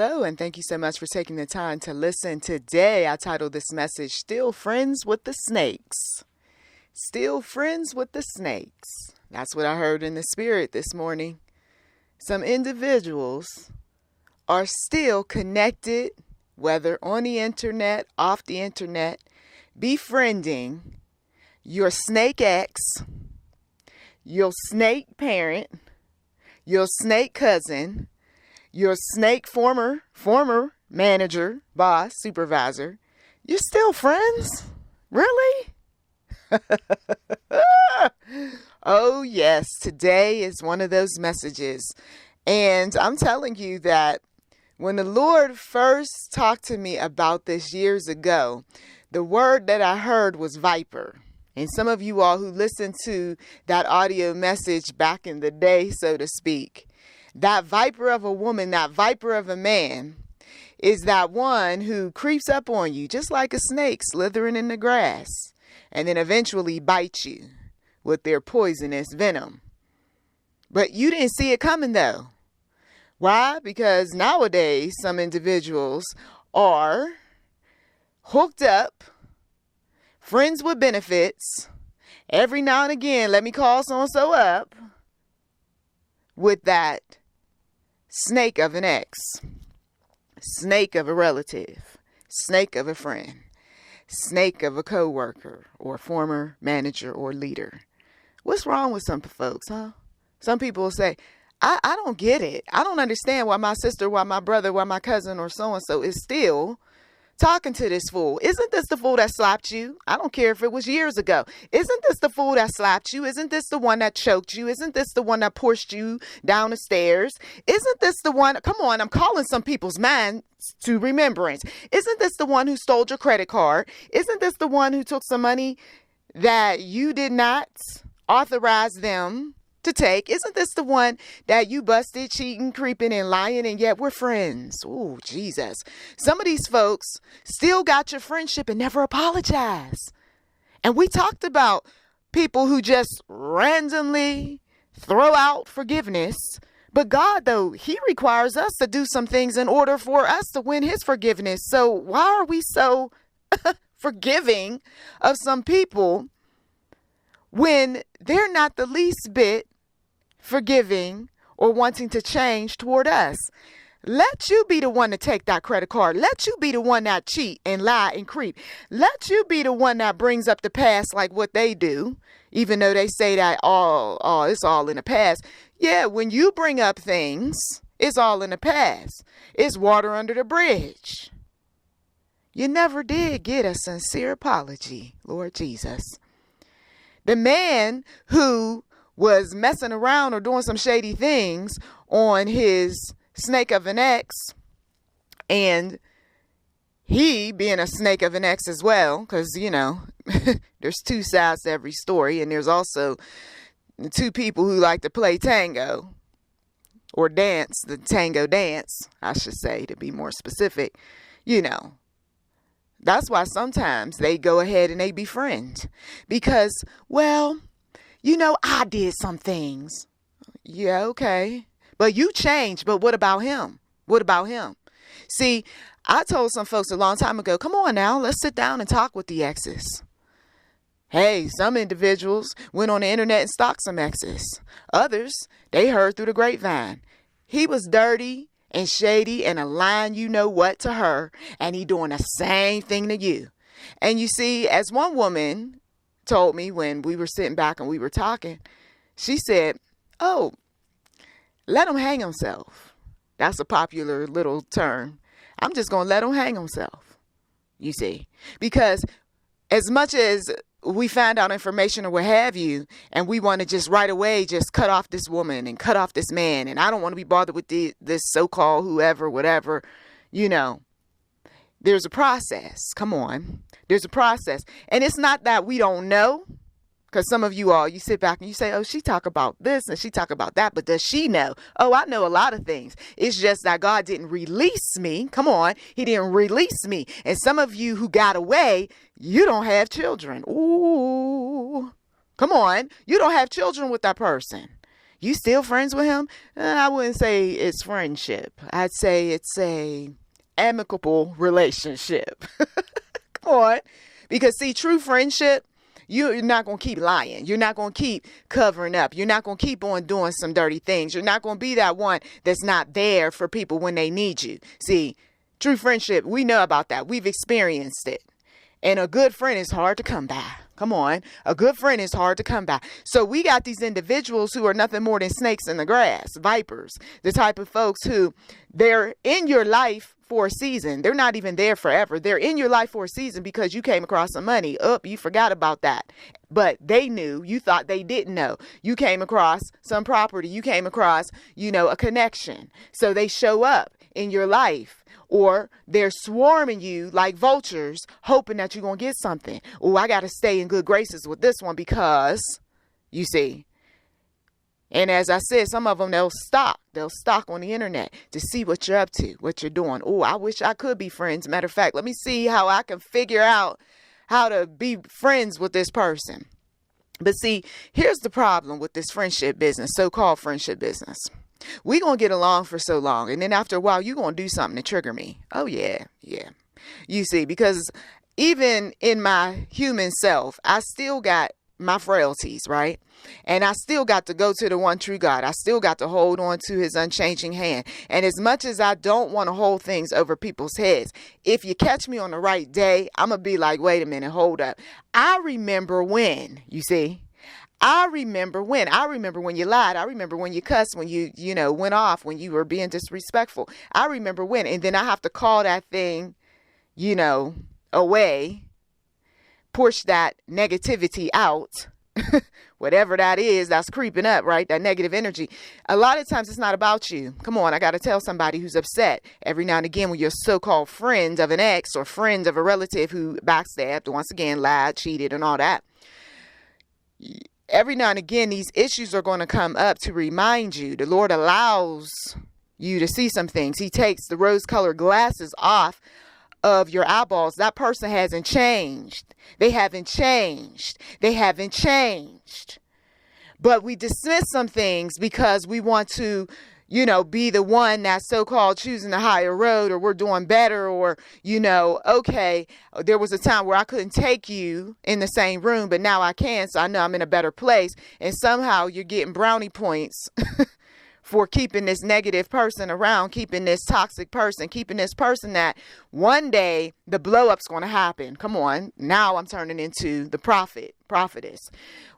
Hello, and thank you so much for taking the time to listen. Today, I titled this message, Still Friends with the Snakes. Still friends with the snakes. That's what I heard in the spirit this morning. Some individuals are still connected, whether on the internet, off the internet, befriending your snake ex, your snake parent, your snake cousin, your snake former manager, boss, supervisor. You're still friends? Really? Oh, yes. Today is one of those messages. And I'm telling you that when the Lord first talked to me about this years ago, the word that I heard was viper. And some of you all who listened to that audio message back in the day, so to speak, that viper of a woman, that viper of a man, is that one who creeps up on you just like a snake slithering in the grass and then eventually bites you with their poisonous venom. But you didn't see it coming though. Why? Because nowadays some individuals are hooked up, friends with benefits. Every now and again, let me call so-and-so up with that snake of an ex, snake of a relative, snake of a friend, snake of a coworker or former manager or leader. What's wrong with some folks, huh? Some people will say, I don't get it. I don't understand why my sister, why my brother, why my cousin or so-and-so is still talking to this fool. Isn't this the fool that slapped you? I don't care if it was years ago. Isn't this the fool that slapped you? Isn't this the one that choked you? Isn't this the one that pushed you down the stairs? Isn't this the one? Come on, I'm calling some people's minds to remembrance. Isn't this the one who stole your credit card? Isn't this the one who took some money that you did not authorize them to take? Isn't this the one that you busted cheating, creeping, and lying, and yet we're friends? Oh, Jesus. Some of these folks still got your friendship and never apologize. And we talked about people who just randomly throw out forgiveness. But God, though, he requires us to do some things in order for us to win his forgiveness. So why are we so forgiving of some people when they're not the least bit forgiving or wanting to change toward us? Let you be the one to take that credit card. Let you be the one that cheat and lie and creep. Let you be the one that brings up the past like what they do, even though they say that it's all in the past. Yeah, when you bring up things, it's all in the past. It's water under the bridge. You never did get a sincere apology, Lord Jesus. The man who was messing around or doing some shady things on his snake of an ex, and he being a snake of an ex as well, because, you know, there's two sides to every story, and there's also the two people who like to play tango or dance, the tango dance, I should say, to be more specific. You know, that's why sometimes they go ahead and they befriend because, well, you know, I did some things. Yeah, okay. But you changed. But what about him? What about him? See, I told some folks a long time ago, come on now, let's sit down and talk with the exes. Hey, some individuals went on the internet and stalked some exes. Others, they heard through the grapevine. He was dirty and shady and a lying you know what to her, and he doing the same thing to you. And you see, as one woman told me when we were sitting back and we were talking, she said, oh, let him hang himself. That's a popular little term. I'm just going to let him hang himself, you see, because as much as we find out information or what have you, and we want to just right away just cut off this woman and cut off this man, and I don't want to be bothered with this so-called whoever, whatever, you know, there's a process. Come on. There's a process. And it's not that we don't know, because some of you all, you sit back and you say, oh, she talk about this and she talk about that, but does she know? Oh, I know a lot of things. It's just that God didn't release me. Come on. He didn't release me. And some of you who got away, you don't have children. Ooh, come on. You don't have children with that person. You still friends with him? I wouldn't say it's friendship. I'd say it's a amicable relationship. Come on. Because see, true friendship, you're not going to keep lying. You're not going to keep covering up. You're not going to keep on doing some dirty things. You're not going to be that one that's not there for people when they need you. See, true friendship, we know about that. We've experienced it. And a good friend is hard to come by. Come on. A good friend is hard to come by. So we got these individuals who are nothing more than snakes in the grass, vipers, the type of folks who they're in your life for a season. They're not even there forever. They're in your life for a season because you came across some money. You forgot about that. But they knew. You thought they didn't know. You came across some property. You came across, a connection. So they show up in your life. Or they're swarming you like vultures, hoping that you're going to get something. Oh, I got to stay in good graces with this one because, you see. And as I said, some of them, they'll stalk on the internet to see what you're up to, what you're doing. Oh, I wish I could be friends. Matter of fact, let me see how I can figure out how to be friends with this person. But see, here's the problem with this friendship business, so-called friendship business. We're going to get along for so long. And then after a while, you're going to do something to trigger me. Oh, yeah. You see, because even in my human self, I still got my frailties, right? And I still got to go to the one true God. I still got to hold on to his unchanging hand. And as much as I don't want to hold things over people's heads, if you catch me on the right day, I'm going to be like, wait a minute, hold up. I remember when, you see. I remember when you lied. I remember when you cussed, when you went off, when you were being disrespectful. I remember when, and then I have to call that thing, away, push that negativity out, whatever that is, that's creeping up, right? That negative energy. A lot of times it's not about you. Come on. I got to tell somebody who's upset every now and again when you're so-called friend of an ex or friend of a relative who backstabbed, once again, lied, cheated, and all that. Every now and again, these issues are going to come up to remind you. The Lord allows you to see some things. He takes the rose-colored glasses off of your eyeballs. That person hasn't changed. They haven't changed. But we dismiss some things because we want to, be the one that's so-called choosing the higher road, or we're doing better, or, okay, there was a time where I couldn't take you in the same room, but now I can, so I know I'm in a better place. And somehow you're getting brownie points for keeping this negative person around, keeping this toxic person, keeping this person that one day the blow up's going to happen. Come on. Now I'm turning into the prophetess.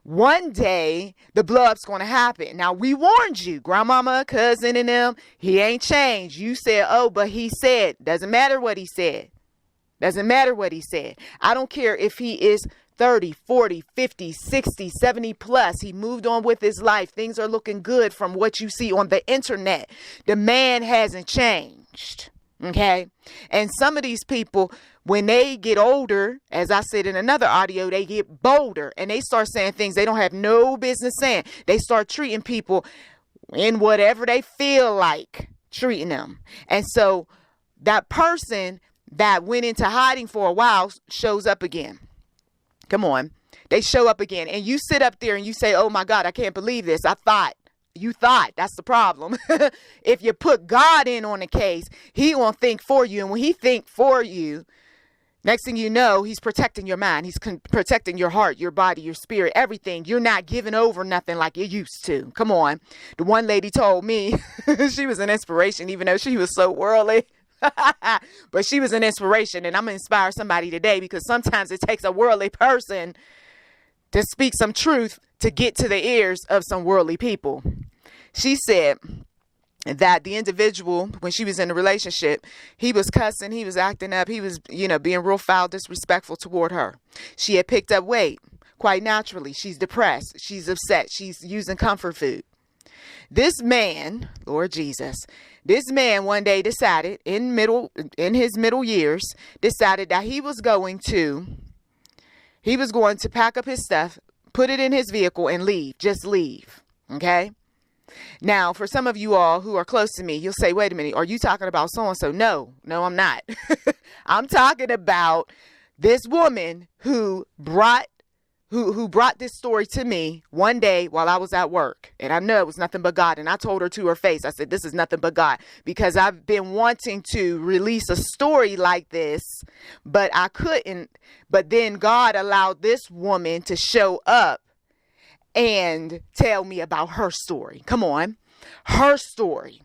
One day the blow up's going to happen. Now we warned you, grandmama, cousin, and them. He ain't changed. You said, but he said. Doesn't matter what he said. I don't care if he is 30, 40, 50, 60, 70 plus. He moved on with his life. Things are looking good from what you see on the internet. The man hasn't changed. Okay. And some of these people, when they get older, as I said in another audio, they get bolder and they start saying things they don't have no business saying. They start treating people in whatever they feel like treating them. And so that person that went into hiding for a while shows up again. Come on. They show up again. And you sit up there and you say, oh, my God, I can't believe this. You thought. That's the problem. If you put God in on the case, he won't think for you. And when he think for you, next thing you know, he's protecting your mind. He's protecting your heart, your body, your spirit, everything. You're not giving over nothing like you used to. Come on. The one lady told me she was an inspiration, even though she was so worldly. But she was an inspiration, and I'm going to inspire somebody today, because sometimes it takes a worldly person to speak some truth to get to the ears of some worldly people. She said that the individual, when she was in a relationship, he was cussing, he was acting up, he was, being real foul, disrespectful toward her. She had picked up weight quite naturally. She's depressed. She's upset. She's using comfort food. This man, Lord Jesus, this man one day decided in his middle years, decided that he was going to pack up his stuff, put it in his vehicle and leave, just leave. Okay. Now, for some of you all who are close to me, you'll say, wait a minute, are you talking about so-and-so? No, I'm not. I'm talking about this woman who who brought this story to me one day while I was at work. And I know it was nothing but God. And I told her to her face, I said, this is nothing but God, because I've been wanting to release a story like this, but I couldn't. But then God allowed this woman to show up and tell me about her story. Come on, her story.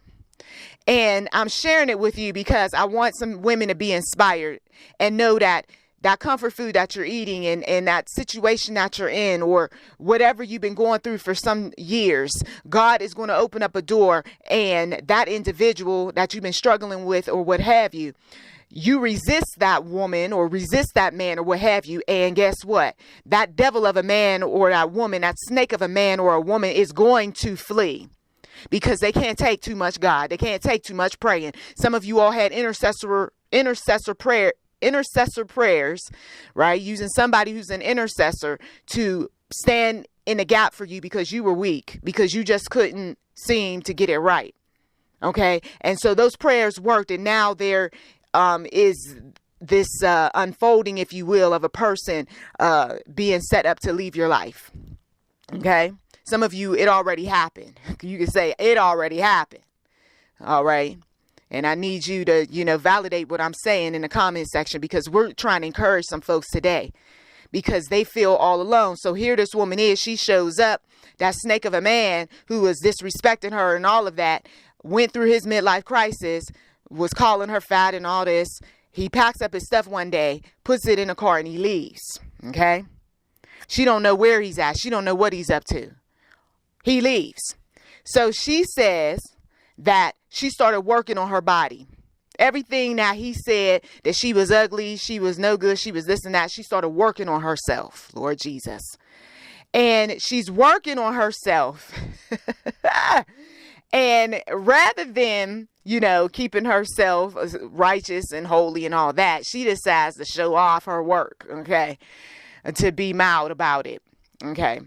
And I'm sharing it with you because I want some women to be inspired and know that that comfort food that you're eating and that situation that you're in, or whatever you've been going through for some years, God is going to open up a door, and that individual that you've been struggling with or what have you, you resist that woman or resist that man or what have you. And guess what? That devil of a man or that woman, that snake of a man or a woman is going to flee. Because they can't take too much God. They can't take too much praying. Some of you all had intercessor prayers, right? Using somebody who's an intercessor to stand in the gap for you because you were weak, because you just couldn't seem to get it right. Okay. And so those prayers worked. And now there is this unfolding, if you will, of a person being set up to leave your life. Okay. Some of you, it already happened. You can say it already happened. All right. And I need you to, validate what I'm saying in the comment section, because we're trying to encourage some folks today because they feel all alone. So here this woman is, she shows up, that snake of a man who was disrespecting her and all of that, went through his midlife crisis, was calling her fat and all this. He packs up his stuff one day, puts it in a car, and he leaves. Okay. She don't know where he's at. She don't know what he's up to. He leaves. So she says that she started working on her body. Everything that he said, that she was ugly, she was no good, she was this and that, she started working on herself, Lord Jesus. And she's working on herself. And rather than, keeping herself righteous and holy and all that, she decides to show off her work, okay, to be mild about it, okay.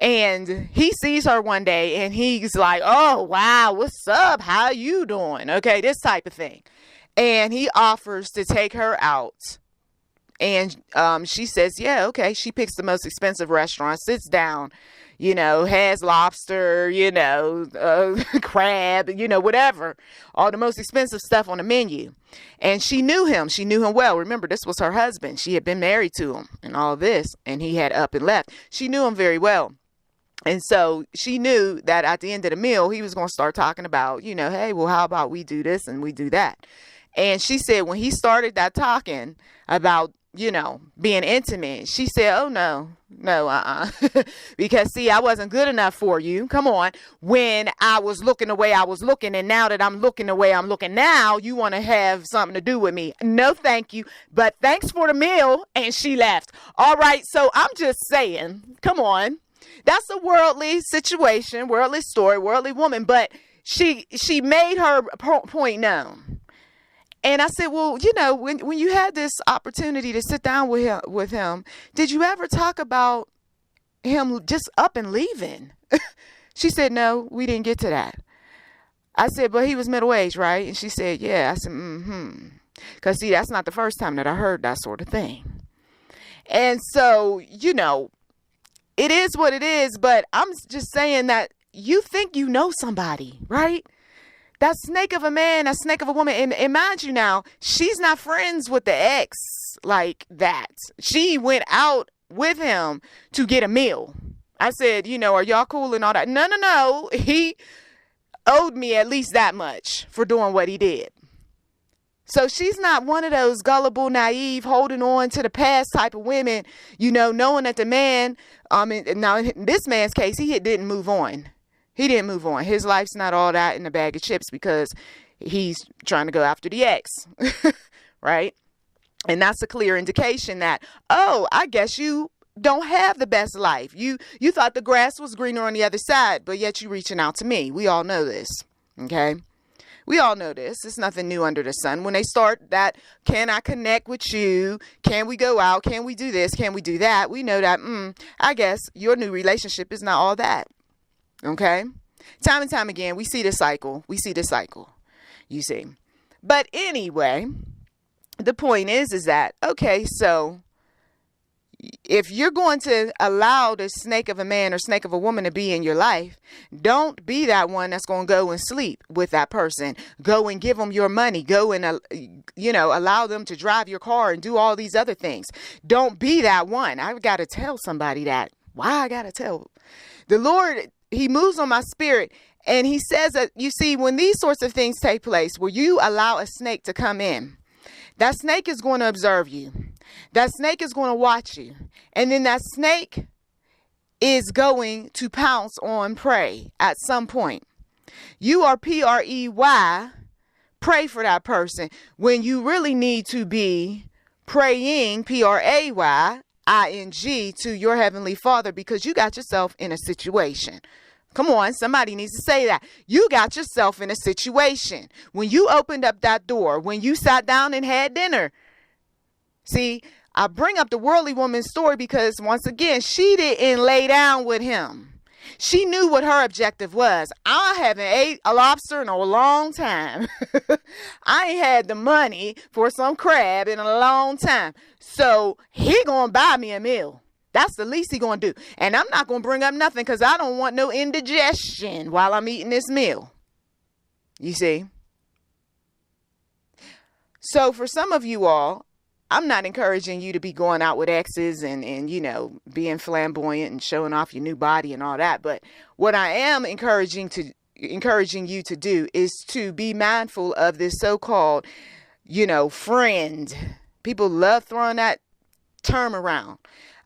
And he sees her one day and he's like, oh, wow, what's up? How you doing? Okay, this type of thing. And he offers to take her out. And she says, yeah, okay. She picks the most expensive restaurant, sits down, has lobster, crab, whatever. All the most expensive stuff on the menu. And she knew him. She knew him well. Remember, this was her husband. She had been married to him and all this. And he had up and left. She knew him very well. And so she knew that at the end of the meal, he was going to start talking about, hey, well, how about we do this and we do that? And she said when he started that talking about, being intimate, she said, oh, no, because, see, I wasn't good enough for you. Come on. When I was looking the way I was looking, and now that I'm looking the way I'm looking now, you want to have something to do with me. No, thank you. But thanks for the meal. And she left. All right. So I'm just saying, come on. That's a worldly situation, worldly story, worldly woman. But she made her point known. And I said, well, when you had this opportunity to sit down with him, did you ever talk about him just up and leaving? She said, no, we didn't get to that. I said, but he was middle-aged, right? And she said, yeah. I said, because, see, that's not the first time that I heard that sort of thing. And so, it is what it is, but I'm just saying that you think you know somebody, right? That snake of a man, that snake of a woman. And mind you now, she's not friends with the ex like that. She went out with him to get a meal. I said, are y'all cool and all that? No. He owed me at least that much for doing what he did. So she's not one of those gullible, naive, holding on to the past type of women, knowing that the man, now in this man's case, he didn't move on. He didn't move on. His life's not all that in a bag of chips because he's trying to go after the ex, right? And that's a clear indication that, oh, I guess you don't have the best life. You thought the grass was greener on the other side, but yet you're reaching out to me. We all know this, okay? We all know this. It's nothing new under the sun. When they start that, can I connect with you? Can we go out? Can we do this? Can we do that? We know that, I guess your new relationship is not all that. Okay. Time and time again, we see the cycle. You see. But anyway, the point is that, okay, so if you're going to allow the snake of a man or snake of a woman to be in your life, don't be that one that's going to go and sleep with that person. Go and give them your money. Go and, allow them to drive your car and do all these other things. Don't be that one. I've got to tell somebody that. Why I got to tell? The Lord, he moves on my spirit. And he says that, you see, when these sorts of things take place, where you allow a snake to come in, that snake is going to observe you. That snake is going to watch you. And then that snake is going to pounce on prey at some point. You are P-R-E-Y, pray for that person, when you really need to be praying, P-R-A-Y-I-N-G, to your Heavenly Father, because you got yourself in a situation. Come on, somebody needs to say that. You got yourself in a situation. When you opened up that door, when you sat down and had dinner. See, I bring up the worldly woman's story because, once again, she didn't lay down with him. She knew what her objective was. I haven't ate a lobster in a long time. I ain't had the money for some crab in a long time. So he gonna buy me a meal. That's the least he gonna do. And I'm not gonna bring up nothing because I don't want no indigestion while I'm eating this meal. You see? So for some of you all, I'm not encouraging you to be going out with exes and being flamboyant and showing off your new body and all that. But what I am encouraging you to do is to be mindful of this so-called, friend. People love throwing that term around.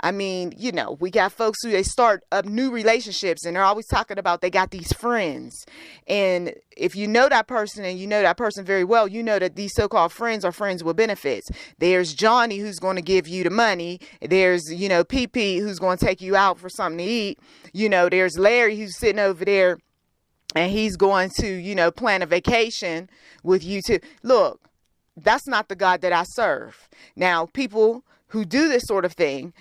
I mean, we got folks who they start up new relationships and they're always talking about they got these friends. And if you know that person and you know that person very well, you know that these so-called friends are friends with benefits. There's Johnny who's going to give you the money. There's, PP who's going to take you out for something to eat. There's Larry who's sitting over there and he's going to, plan a vacation with you too. Look, that's not the God that I serve. Now, people who do this sort of thing,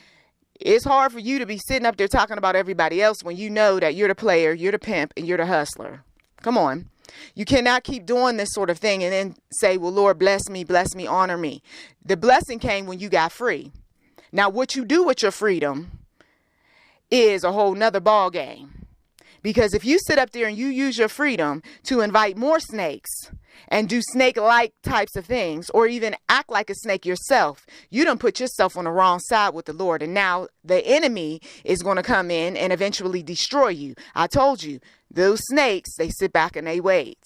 it's hard for you to be sitting up there talking about everybody else when you know that you're the player, you're the pimp, and you're the hustler. Come on. You cannot keep doing this sort of thing and then say, well, Lord, bless me, honor me. The blessing came when you got free. Now, what you do with your freedom is a whole nother ball game. Because if you sit up there and you use your freedom to invite more snakes and do snake-like types of things, or even act like a snake yourself, you done put yourself on the wrong side with the Lord. And now the enemy is going to come in and eventually destroy you. I told you, those snakes, they sit back and they wait.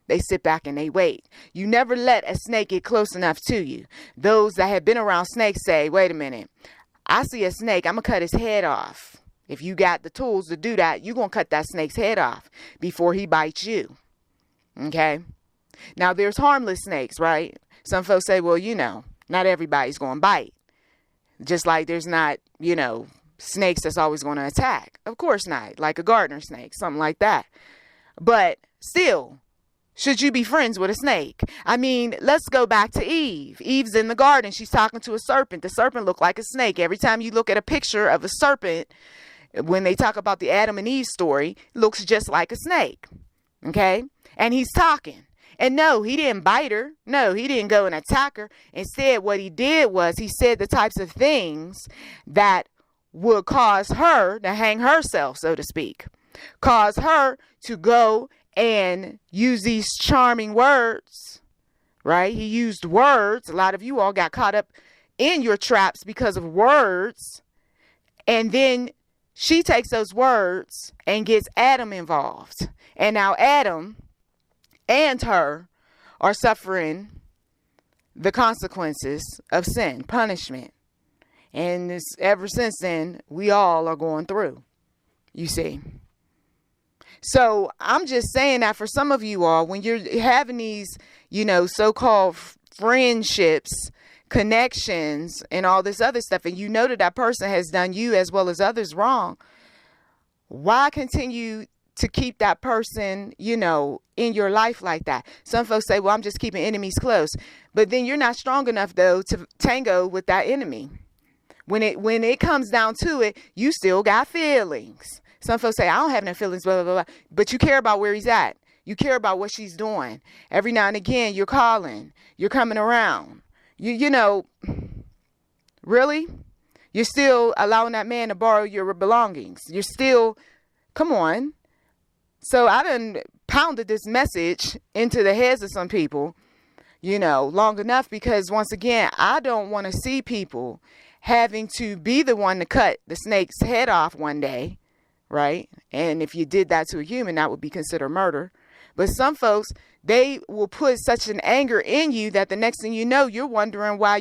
They sit back and they wait. You never let a snake get close enough to you. Those that have been around snakes say, wait a minute, I see a snake, I'm going to cut his head off. If you got the tools to do that, you're going to cut that snake's head off before he bites you. Okay? Now, there's harmless snakes, right? Some folks say, well, not everybody's going to bite. Just like there's not, snakes that's always going to attack. Of course not. Like a gardener snake, something like that. But still, should you be friends with a snake? I mean, let's go back to Eve. Eve's in the garden. She's talking to a serpent. The serpent looked like a snake. Every time you look at a picture of a serpent, when they talk about the Adam and Eve story, it looks just like a snake. Okay? And he's talking. And no, he didn't bite her. No, he didn't go and attack her. Instead, what he did was he said the types of things that would cause her to hang herself, so to speak. Cause her to go and use these charming words, right? He used words. A lot of you all got caught up in your traps because of words. And then she takes those words and gets Adam involved. And now Adam and her are suffering the consequences of sin, punishment. And ever since then, we all are going through, you see. So I'm just saying that for some of you all, when you're having these, so-called friendships, connections, and all this other stuff, and you know that person has done you as well as others wrong, why continue to keep that person, in your life like that? Some folks say, well, I'm just keeping enemies close. But then you're not strong enough, though, to tango with that enemy. When it comes down to it, you still got feelings. Some folks say, I don't have no feelings, blah, blah, blah. But you care about where he's at. You care about what she's doing. Every now and again, you're calling. You're coming around. You know, really? You're still allowing that man to borrow your belongings. You're still, come on. So I done pounded this message into the heads of some people, long enough, because once again, I don't want to see people having to be the one to cut the snake's head off one day, right? And if you did that to a human, that would be considered murder. But some folks, they will put such an anger in you that the next thing you know, you're wondering why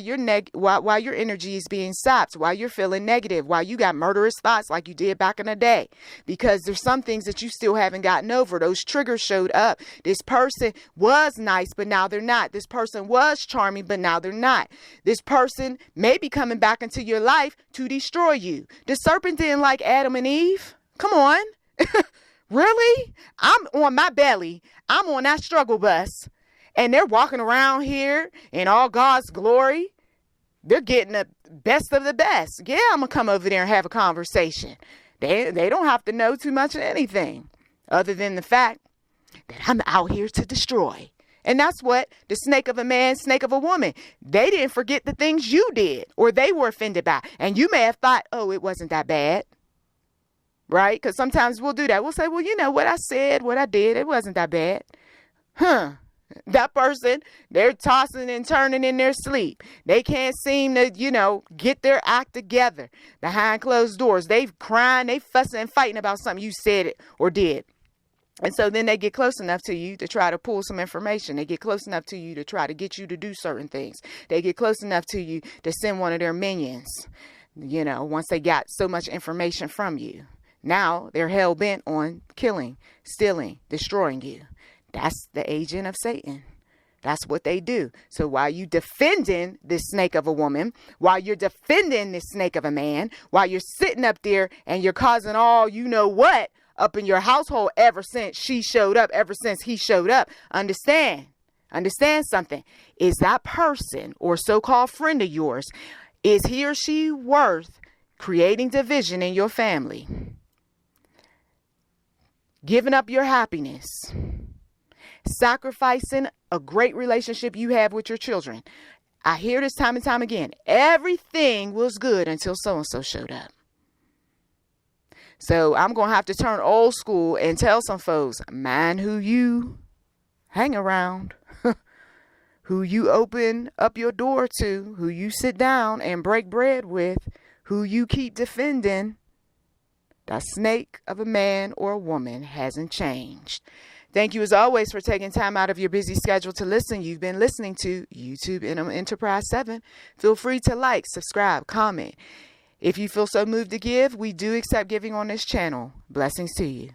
why your energy is being sapped, why you're feeling negative, why you got murderous thoughts like you did back in the day. Because there's some things that you still haven't gotten over. Those triggers showed up. This person was nice, but now they're not. This person was charming, but now they're not. This person may be coming back into your life to destroy you. The serpent didn't like Adam and Eve. Come on. Really? I'm on my belly. I'm on that struggle bus. And they're walking around here in all God's glory. They're getting the best of the best. Yeah, I'm going to come over there and have a conversation. They don't have to know too much of anything other than the fact that I'm out here to destroy. And that's what the snake of a man, snake of a woman, they didn't forget the things you did or they were offended by. And you may have thought, oh, it wasn't that bad. Right? Because sometimes we'll do that. We'll say, well, what I said, what I did, it wasn't that bad. That person, they're tossing and turning in their sleep. They can't seem to, get their act together behind closed doors. They crying, they fussing and fighting about something you said it or did. And so then they get close enough to you to try to pull some information. They get close enough to you to try to get you to do certain things. They get close enough to you to send one of their minions, once they got so much information from you. Now they're hell bent on killing, stealing, destroying you. That's the agent of Satan. That's what they do. So while you defending this snake of a woman, while you're defending this snake of a man, while you're sitting up there and you're causing all what up in your household ever since she showed up, ever since he showed up, understand something. Is that person or so-called friend of yours, is he or she worth creating division in your family? Giving up your happiness, sacrificing a great relationship you have with your children. I hear this time and time again. Everything was good until so-and-so showed up. So I'm going to have to turn old school and tell some folks, mind who you hang around, who you open up your door to, who you sit down and break bread with, who you keep defending. The snake of a man or a woman hasn't changed. Thank you as always for taking time out of your busy schedule to listen. You've been listening to YouTube Enterprise 7. Feel free to like, subscribe, comment. If you feel so moved to give, we do accept giving on this channel. Blessings to you.